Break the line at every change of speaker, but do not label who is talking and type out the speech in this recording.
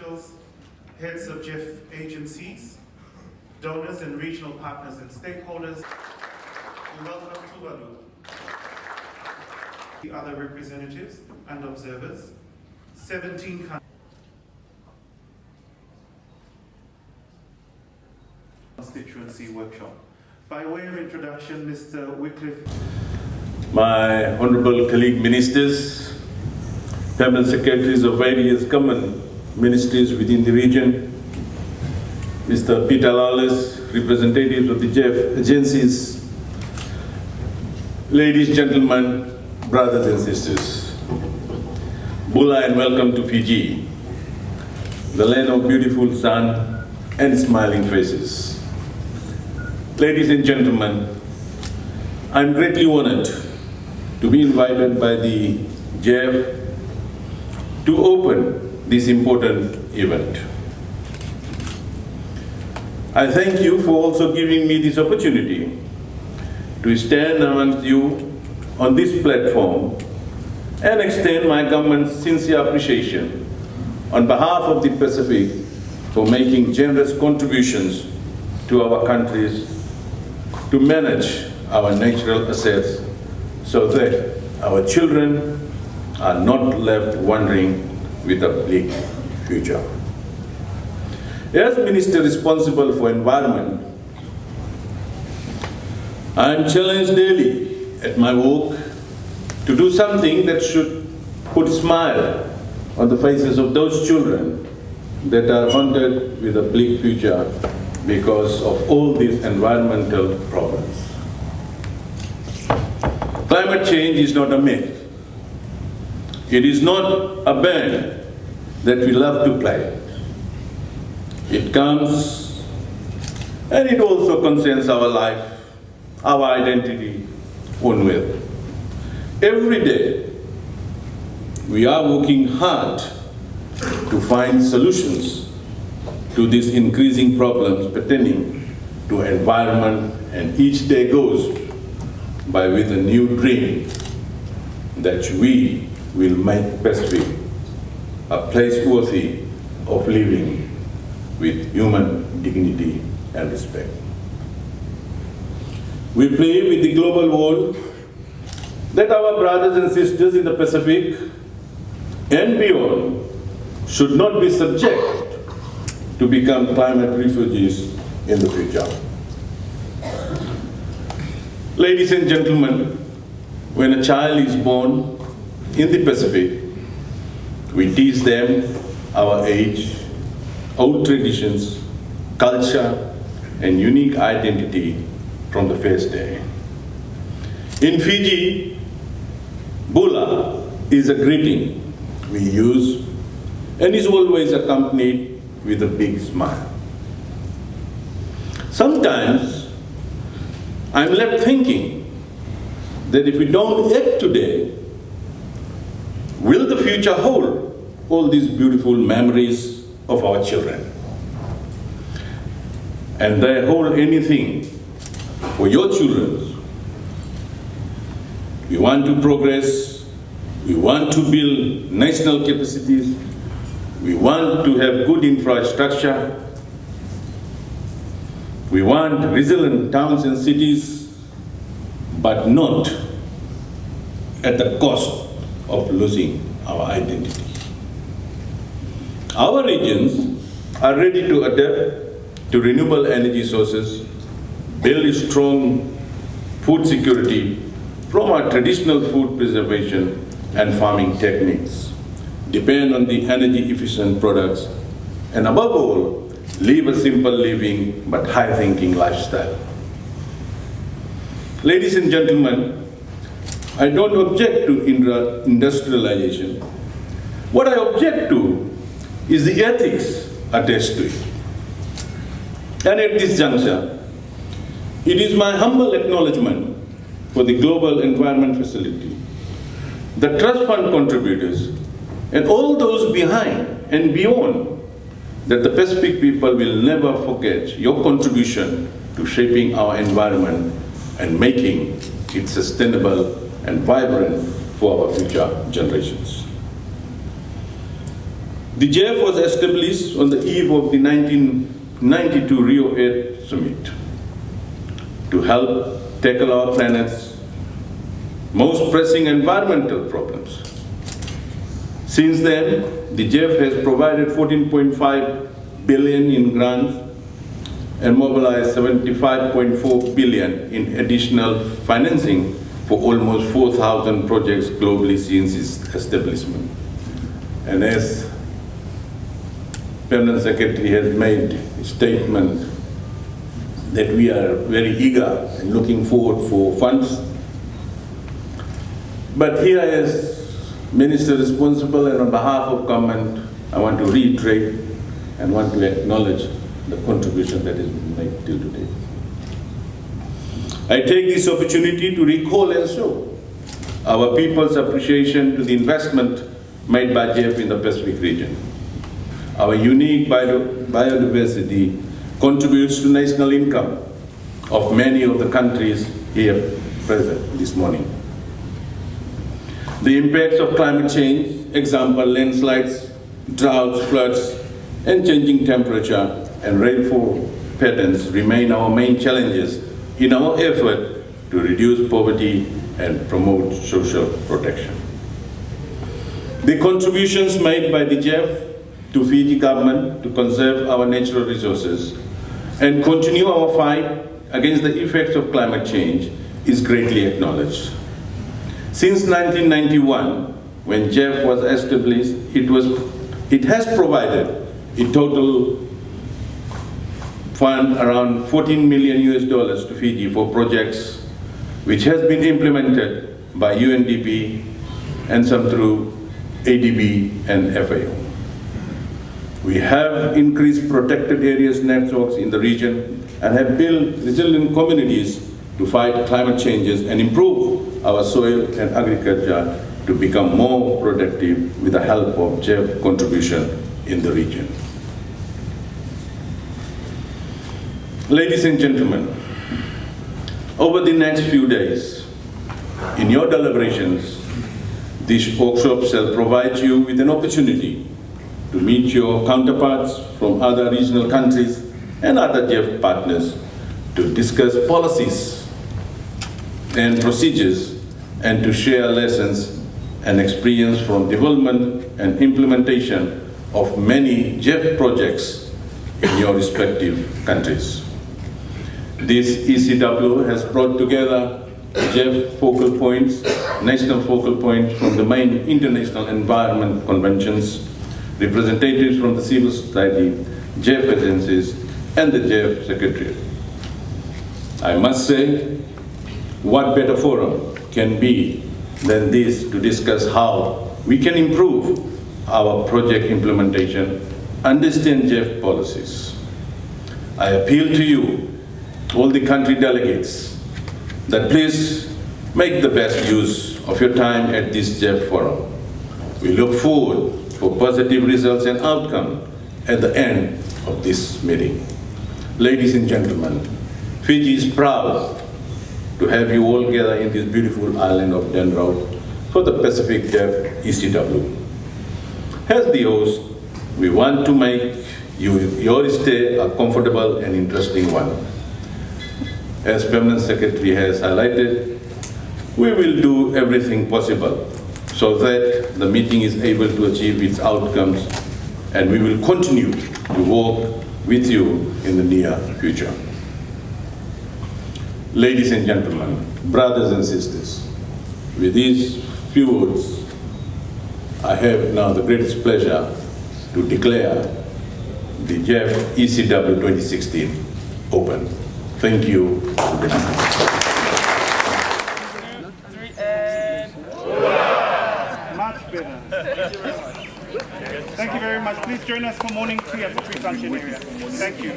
officials, heads of GEF agencies, donors and regional partners and stakeholders, we welcome Tuvalu, the other representatives and observers, 17 countries. Constituency workshop. By way of introduction, Mr. Wycliffe.
My honorable colleague ministers, permanent secretaries of various government ministries within the region, Mr. Peter Lawless, representatives of the GEF agencies, ladies, gentlemen, brothers and sisters, Bala and welcome to Fiji, the land of beautiful sun and smiling faces. Ladies and gentlemen, I'm greatly honored to be invited by the GEF to open this important event. I thank you for also giving me this opportunity to stand amongst you on this platform and extend my government's sincere appreciation on behalf of the Pacific for making generous contributions to our countries to manage our natural assets so that our children are not left wandering with a bleak future. As Minister responsible for environment, I am challenged daily at my work to do something that should put a smile on the faces of those children that are haunted with a bleak future because of all these environmental problems. Climate change is not a myth. It is not a band that we love to play. It comes and it also concerns our life, our identity, own will. Every day, we are working hard to find solutions to these increasing problems pertaining to environment, and each day goes by with a new dream that we will make Pacific a place worthy of living with human dignity and respect. We play with the global world that our brothers and sisters in the Pacific and beyond should not be subject to become climate refugees in the future. Ladies and gentlemen, when a child is born in the Pacific, we teach them our age, old traditions, culture, and unique identity from the first day. In Fiji, Bala is a greeting we use and is always accompanied with a big smile. Sometimes I'm left thinking that if we don't act today, will the future hold all these beautiful memories of our children? And they hold anything for your children. We want to progress, we want to build national capacities, we want to have good infrastructure, we want resilient towns and cities, but not at the cost of losing our identity. Our regions are ready to adapt to renewable energy sources, build strong food security from our traditional food preservation and farming techniques, depend on the energy efficient products, and above all, live a simple living but high thinking lifestyle. Ladies and gentlemen, I don't object to industrialization. What I object to is the ethics attached to it. And at this juncture, it is my humble acknowledgement for the Global Environment Facility, the trust fund contributors, and all those behind and beyond, that the Pacific people will never forget your contribution to shaping our environment and making it sustainable and vibrant for our future generations. The GEF was established on the eve of the 1992 Rio 8 summit to help tackle our planet's most pressing environmental problems. Since then, the GEF has provided 14.5 billion in grants and mobilized 75.4 billion in additional financing for almost 4,000 projects globally since its establishment. And as Permanent Secretary has made a statement that we are very eager and looking forward for funds. But here as Minister responsible and on behalf of government, I want to reiterate and want to acknowledge the contribution that has been made till today. I take this opportunity to recall and show our people's appreciation to the investment made by GEF in the Pacific region. Our unique biodiversity contributes to national income of many of the countries here present this morning. The impacts of climate change, example landslides, droughts, floods, and changing temperature and rainfall patterns remain our main challenges in our effort to reduce poverty and promote social protection. The contributions made by the GEF to Fiji government to conserve our natural resources and continue our fight against the effects of climate change is greatly acknowledged. Since 1991, when GEF was established, it has provided a total fund around $14 million to Fiji for projects which has been implemented by UNDP and some through ADB and FAO. We have increased protected areas networks in the region and have built resilient communities to fight climate changes and improve our soil and agriculture to become more productive with the help of GEF contribution in the region. Ladies and gentlemen, over the next few days, in your deliberations, this workshop shall provide you with an opportunity to meet your counterparts from other regional countries and other GEF partners to discuss policies and procedures and to share lessons and experience from development and implementation of many GEF projects in your respective countries. This ECW has brought together GEF focal points, national focal points from the main international environment conventions, representatives from the civil society, GEF agencies, and the GEF Secretariat. I must say, what better forum can be than this to discuss how we can improve our project implementation, understand GEF policies. I appeal to you, all the country delegates, that please make the best use of your time at this GEF forum. We look forward for positive results and outcome at the end of this meeting. Ladies and gentlemen, Fiji is proud to have you all gather in this beautiful island of Denrau for the Pacific GEF ECW. As the host, we want to make your stay a comfortable and interesting one. As Permanent Secretary has highlighted, we will do everything possible so that the meeting is able to achieve its outcomes, and we will continue to work with you in the near future. Ladies and gentlemen, brothers and sisters, with these few words, I have now the greatest pleasure to declare the GEF ECW 2016 open. Thank you.
Much better. Thank you very much. Please join us for morning tea at the tree function area. Thank you.